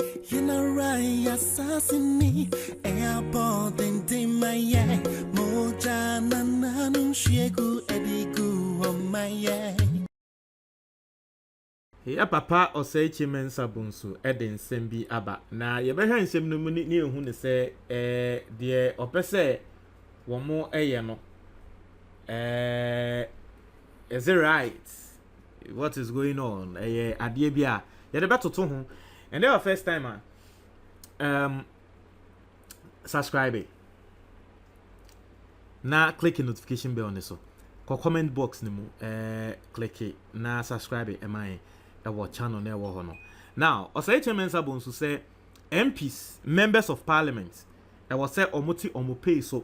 You know right, assassin me. Airport and my Moja Nananum Shegu Edigu on my Ya papa osaichi mensa bunsu eden sembi aba na ye behwe nsem no mu ni ehu ne se de opese wo mo eye no is it right what is going on ade bia ye de betoto ho and the first time subscribe na click the notification bell on so ko comment box ni mu click na subscribe our channel na wo no now osaichi mensa bonsu say MPs members of parliament was say omoti omo pay so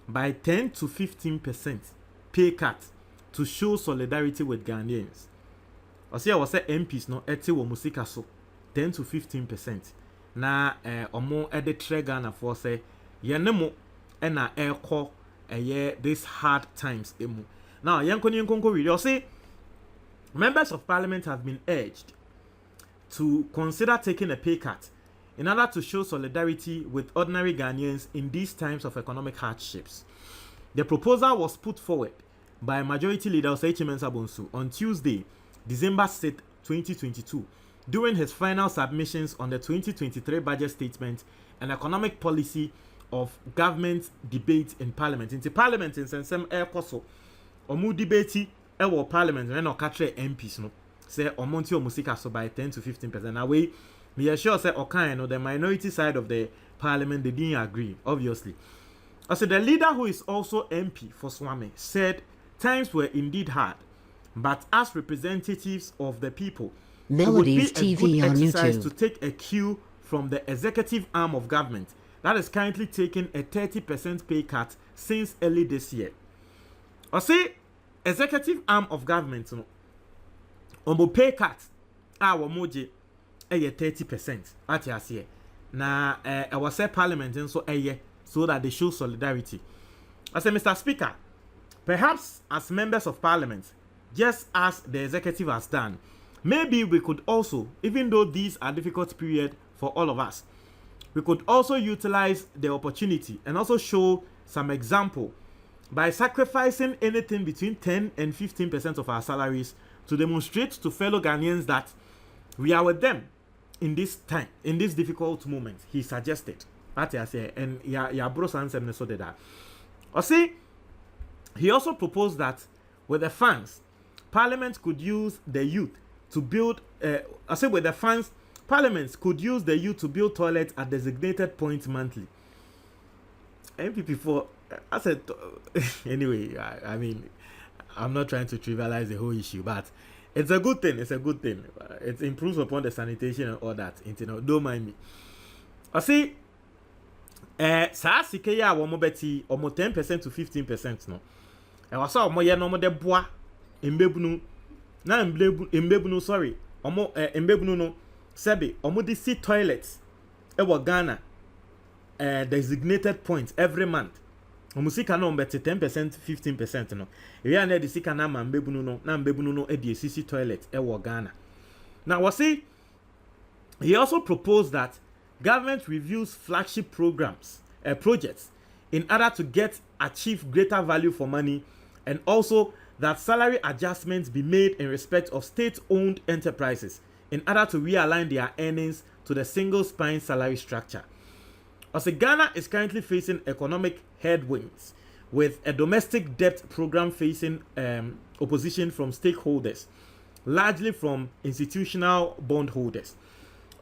by 10 to 15% pay cut to show solidarity with Ghanaians. I was say MPs no eti wo musika so 10 to 15% na omo ede tre Ghana for say ye ne mo na ekọ this hard times emu. Now yenkonko we say members of parliament have been urged to consider taking a pay cut in order to show solidarity with ordinary Ghanaians in these times of economic hardships. The proposal was put forward by Majority Leader Osaichi Mensah Bonsu on Tuesday, December 6, 2022, during his final submissions on the 2023 budget statement and economic policy of government debate in parliament. In the parliament in Sensem Air Koso, Omu debate ewo parliament when no katre MPs no say omonti omusika so by 10 to 15%. Now we are sure say okan no the minority side of the parliament they didn't agree obviously. Also the leader who is also MP for Swami said times were indeed hard, but as representatives of the people, Melodies it would be TV a good on exercise YouTube to take a cue from the executive arm of government that is currently taking a 30% pay cut since early this year. I say executive arm of government no omo pay cut wo moje 30% at yase na was say parliament so so that they show solidarity. I say Mr. Speaker, perhaps as members of parliament, just as the executive has done, maybe we could also, even though these are difficult period for all of us, we could also utilize the opportunity and also show some example by sacrificing anything between 10 and 15% of our salaries to demonstrate to fellow Ghanaians that we are with them in this time, in this difficult moment, he suggested. That I say, and ya bros answer so did that. Or see, he also proposed that with the funds, Parliament could use the youth to build. With the funds, Parliament could use the youth to build toilets at designated points monthly. MPP for I said anyway. I mean, I'm not trying to trivialize the whole issue, but it's a good thing. It's a good thing. It improves upon the sanitation and all that. Don't mind me. I see. Saa sike ya wo mo beti omo 10% to 15% no. Was omo ye no mo de boa embebunu na embebunu sorry. Omo embebunu no sebe omo de see toilets e Ghana designated points every month. Omo sika no mbeti 10% 15% no. E ya na de sika na mbebunu no e de sisi toilet e Ghana. Now was he also proposed that government reviews flagship programs, projects, in order to achieve greater value for money, and also that salary adjustments be made in respect of state-owned enterprises in order to realign their earnings to the single spine salary structure. Also, Ghana is currently facing economic headwinds with a domestic debt program facing opposition from stakeholders, largely from institutional bondholders.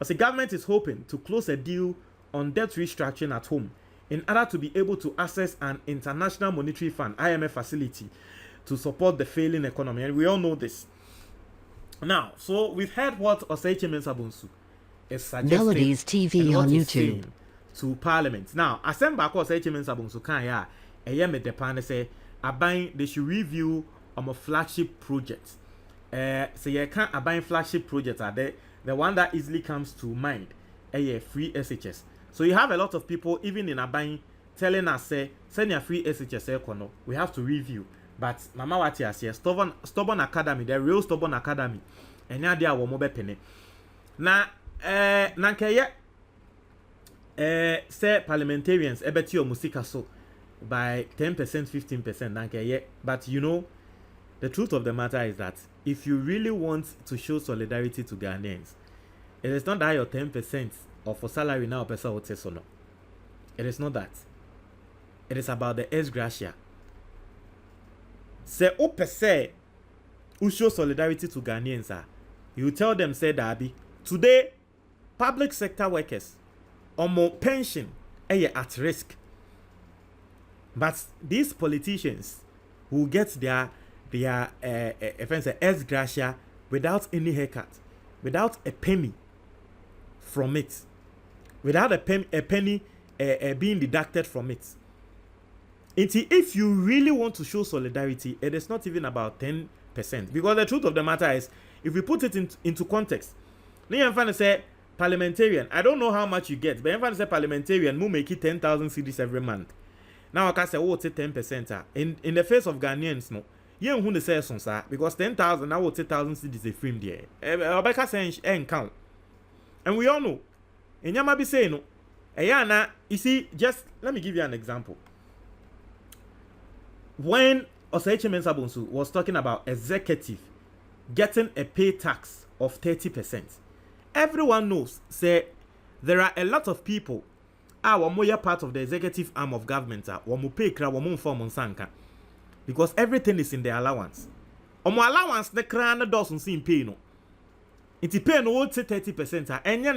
As the government is hoping to close a deal on debt restructuring at home in order to be able to access an International Monetary Fund (IMF) facility to support the failing economy, and we all know this. Now, so we've heard what Osaichi Mensah Bonsu is suggesting. Melodies TV on YouTube to Parliament. Now, Asemba Osaichi Mensah Bonsu can me the panel say they should review a flagship project. So you can't abide flagship projects are there. The one that easily comes to mind, free SHS. So you have a lot of people, even in Abain, telling us, say, send your free SHS, we have to review. But Mama Wati has here, stubborn academy, the real stubborn academy, and now they are mobile penny. Now, nankeye say parliamentarians ebeti o musika so by 10%, 15% nankeye, but you know the truth of the matter is that if you really want to show solidarity to Ghanaians, it is not that your 10% of your salary now person would say so no. It is not that. It is about the ex gratia. Say o per se who show solidarity to Ghanaians, you tell them say Dabi today public sector workers or more pension at risk. But these politicians who get their ex gratia without any haircut, without a penny from it, without a penny being deducted from it. If you really want to show solidarity, it is not even about 10%. Because the truth of the matter is, if we put it into context, I'm trying to say parliamentarian, I don't know how much you get, but I'm trying to say parliamentarian, who make it 10,000 cedis every month. Now I can say, oh, it's 10%. In the face of Ghanaians, no. You who the say sir, because 10,000 now 10,000 cedis a frame there. Rebecca saying count. And we all know. And you might be saying no. Ayana, you see, just let me give you an example. When Osei Mensah-Bonsu was talking about executive getting a pay tax of 30%, everyone knows, say, there are a lot of people are part of the executive arm of government, pay because everything is in the allowance. Allowance the crown doesn't seem pay no. It pay no 30%. And no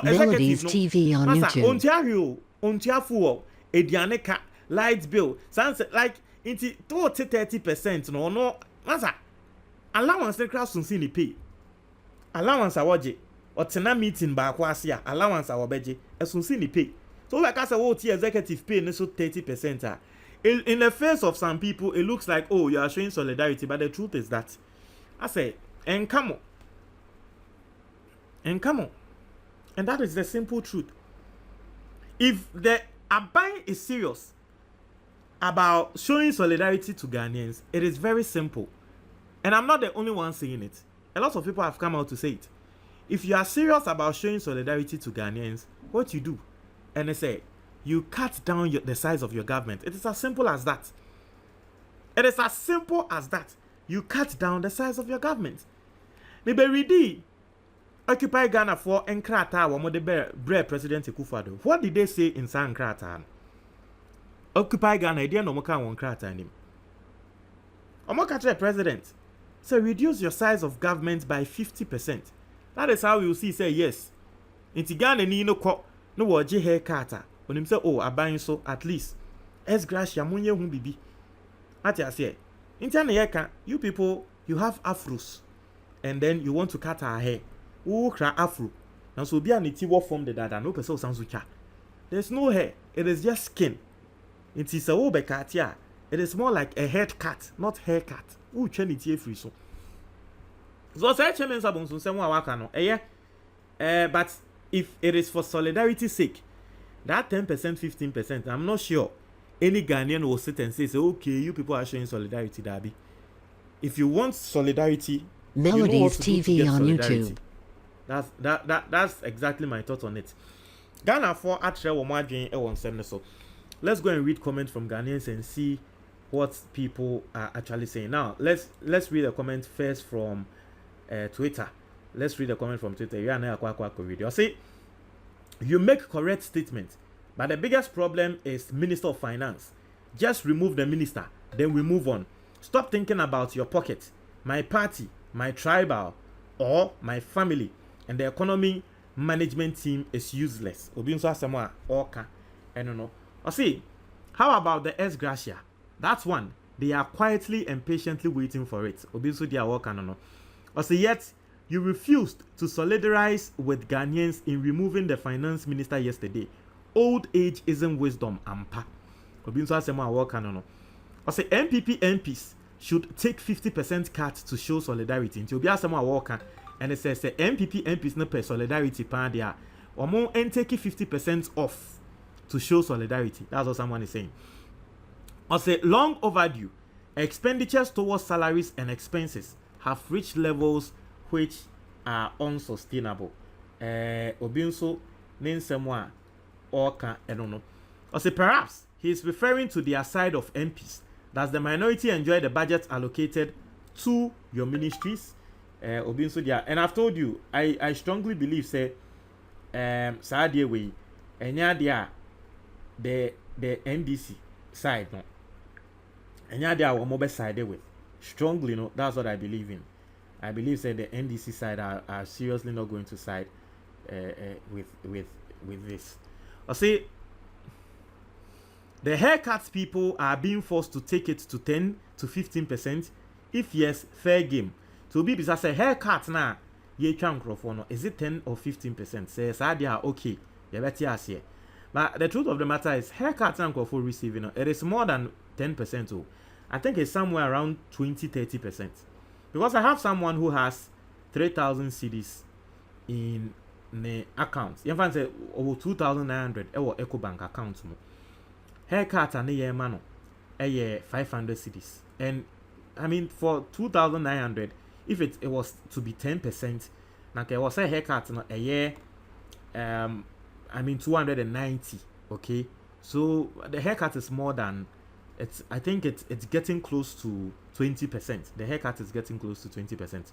Melodies TV on YouTube. Ontario, Edianeka, light bill, sunset like into 30% no masa allowance the crowd soon ni pay allowance awoje or tena meeting ba kwasia allowance awobeje soon ni pay. So like I said, what executive pay so 30%. In the face of some people, it looks like, oh, you are showing solidarity, but the truth is that I say, and come on. And that is the simple truth. If the Abai is serious about showing solidarity to Ghanaians, it is very simple. And I'm not the only one saying it. A lot of people have come out to say it. If you are serious about showing solidarity to Ghanaians, what you do? And they say, you cut down the size of your government. It is as simple as that. It is as simple as that. You cut down the size of your government. Maybe Occupy Ghana for Nkrata or Mode President Akufo-Addo. What did they say in San Nkrata? Occupy Ghana, idea no moka won Nkrata him. Omoka president. So reduce your size of government by 50%. That is how you see say yes. Inti Ghana ni no ko no waje haircut. When him say, oh, abayin so at least. Es gracia munye hu bibi. Ati ase. Inti you people, you have afros. And then you want to cut our hair. Who cry afro. Now so be an itiwo form the dada. No person sansucha. There's no hair. It is just skin. It is a obekatia. It is more like a head cut, not haircut. Who chen it free so. So say Mensah-Bonsu say wa waka no. But if it is for solidarity's sake, that 10%, 15%, I'm not sure any Ghanaian will sit and say, okay, you people are showing solidarity, Dabi. If you want solidarity, Melodies TV on solidarity. YouTube. That's exactly my thoughts on it. Ghana for atre wo madwen e won sem so. Let's go and read comments from Ghanaians and see what people are actually saying. Now, let's read a comment first from Twitter. Let's read a comment from Twitter. You are now a video. See, you make correct statements, but the biggest problem is Minister of Finance. Just remove the minister, then we move on. Stop thinking about your pocket, my party, my tribal, or my family, and the economy management team is useless. Obinso asemwa oka. I don't know. Or see, how about the ex gratia? That's one. They are quietly and patiently waiting for it. Obinso dia oka no. Or see, yet you refused to solidarize with Ghanaians in removing the finance minister yesterday. Old age isn't wisdom, ampa. Obinso asemwa oka no. Or say MPs should take 50% cut to show solidarity. Until be asemwa oka. And it says MPs no pay solidarity pan there. Or more and take 50% off to show solidarity. That's what someone is saying. Or say long overdue. Expenditures towards salaries and expenses have reached levels which are unsustainable. obi nso ne nsɛm a ɔka ɛno no ɔsɛ perhaps he is referring to their side of MPs. Does the minority enjoy the budget allocated to your ministries? Obi nso dia, and I've told you, I strongly believe say saa deɛ wei ɛnya deɛ the NDC side no ɛnya deɛ a wɔn bɛ side with strongly, no, that's what I believe in. I believe say the NDC side are seriously not going to side with this. I say the haircuts people are being forced to take it to 10 to 15%. If yes, fair game. So be because say haircut na ye twa nkrofo no, is it 10 or 15%? Say sadia okay, you better ask here. But the truth of the matter is haircuts na nkrofo receiving no, it is more than 10%. Oh, I think it's somewhere around 20-30%. Because I have someone who has 3,000 cedis in the account. You can say over 2,900 or EcoBank account. Haircut and a man, a 500 cedis. And I mean, for 2,900, if it was to be 10%, like I was a haircut a year, I mean 290. Okay, so the haircut is more than it's. I think it's getting close to 20%. The haircut is getting close to 20%.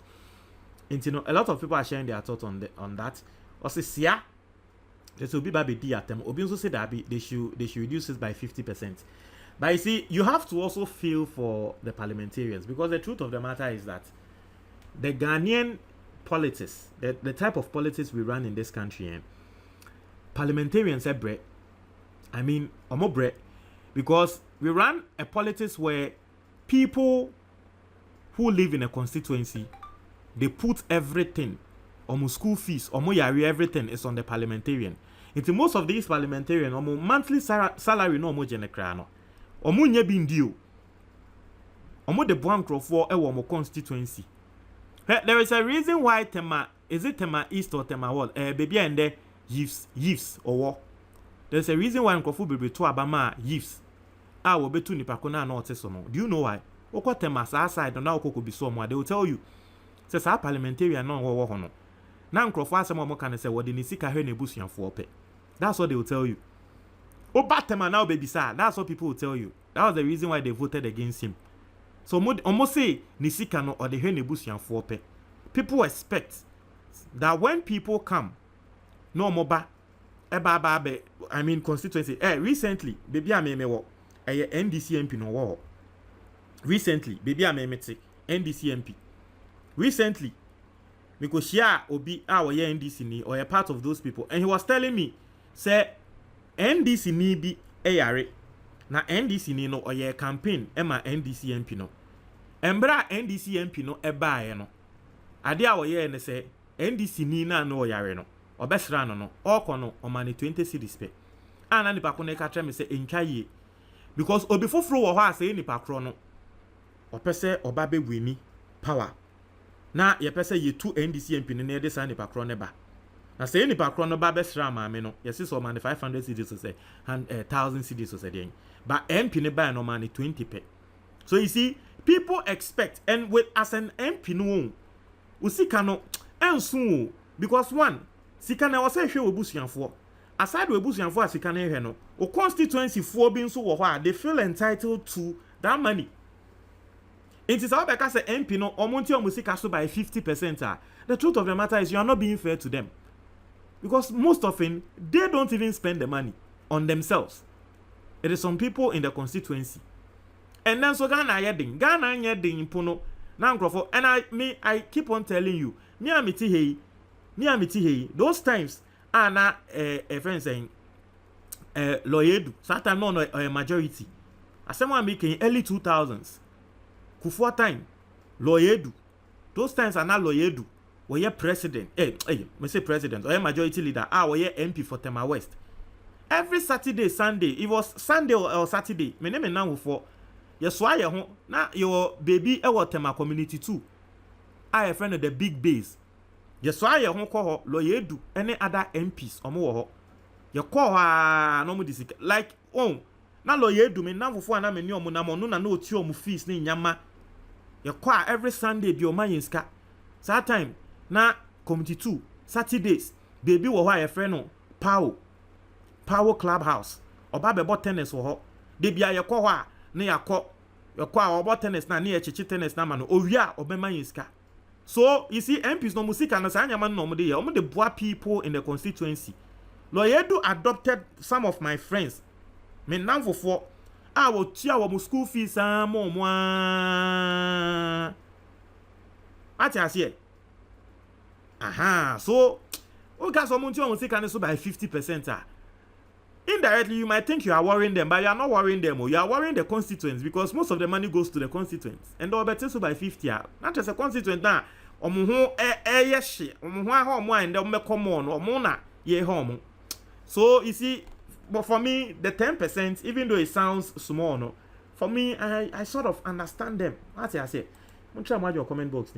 And you know, a lot of people are sharing their thoughts on that. Also, yeah, this will be baby D at them. Obi also said that they should reduce it by 50%. But you see, you have to also feel for the parliamentarians, because the truth of the matter is that the Ghanaian politics, the type of politics we run in this country, parliamentarians are bread. I mean, more bread, because we run a politics where people who live in a constituency, they put everything, almost school fees, almost everything is on the parliamentarian. Into most of these parliamentarians, almost monthly salary no more general. Omo nye bi ndio omo de boankrofo e wo mo constituency. There is a reason why Tema, is it Tema East or Tema Wall, baby and there Yves or what? There's a reason why nkrofo bebe to abama Yves wo betu nipa ko na ote so no. Do you know why? Okwa Tema sa side na okoko bi so mo, they will tell you say sa parliamentarian no wo ho no na nkrofo asem mo kan say wo de ni sika hwe na ebusuafo ope. That's what they will tell you. Obatema now baby sir. That's what people will tell you. That was the reason why they voted against him. So almost say Nisika no or the Henebusian for pe. People expect that when people come, no moba eba I mean constituency. Recently, baby amemewo NDC MP no war. Recently, baby amemete NDC MP. Recently, because share obi our NDC ni or a part of those people, and he was telling me, say NDC ni bi eyare na NDC ni no oye campaign ema NDC MP no embra NDC MP no ebaaye no ade a oye ne se NDC ni na no oyare no obesra no okono omane 20 cedis pe ana nipa ko ne ka tre me se entwaye because obi foforo wo ho ase nipa kro no opese oba be wini power na ye pese ye tu NDC MP no na de sa nipa kro ne ba. Na say nipa kro no ba besra maame no yesi so man 500 cedis so say 1000 cedis so say but MP ne buy no man 20 pe. So you see, people expect, and with as an MP no usika no enso, because one sika na wose hwe obusuanfo aside obusuanfo asika na hwe no o constituency fo bi nso wo ho they feel entitled to that money. It is how because MP no omonti omusika so by 50%. The truth of the matter is you are not being fair to them. Because most often, they don't even spend the money on themselves. It is some people in the constituency. And then so Ghana yeding pono na nkrofo. And I keep on telling you, ni amiti hei, those times na a friend saying loyedu, sometimes no a majority. As someone making early 2000s, Kufuor time, loyedu. Those times are not loyedu. Were president, me say president, or majority leader, were MP for Tema West. Every Saturday, Sunday, it was Sunday or Saturday, me name now for yes, why you na your baby Tema community too. I a friend of the big base. Yes, why you call her loyedu any other MPs or more. You call her no more like na loyedu me now for na me no na no tio mu fees ni nyama. You call every Sunday be your man in ska. That time na committee 2 Saturdays baby wo ho a friend no Power Clubhouse oba bebo tennis wo ho de bia ye kɔ hɔ a na yakɔ a obo tennis na ye chichi tennis na ma no owia obema yiska. So you see MPs no musika na sa nyama no mo de ye omo de boa people in the constituency. Loyedu adopted some of my friends. Me namfofo a wo tua wo school fees mo ati ase. Aha, so o ga so mo tua musika ne so by 50%. Indirectly, you might think you are worrying them, but you are not worrying them. You are worrying the constituents because most of the money goes to the constituents. And they'll bet so by 50. Not just a constituent now. So you see, but for me, the 10%, even though it sounds small, no, for me, I sort of understand them. That's what I say. I'm trying to your comment box.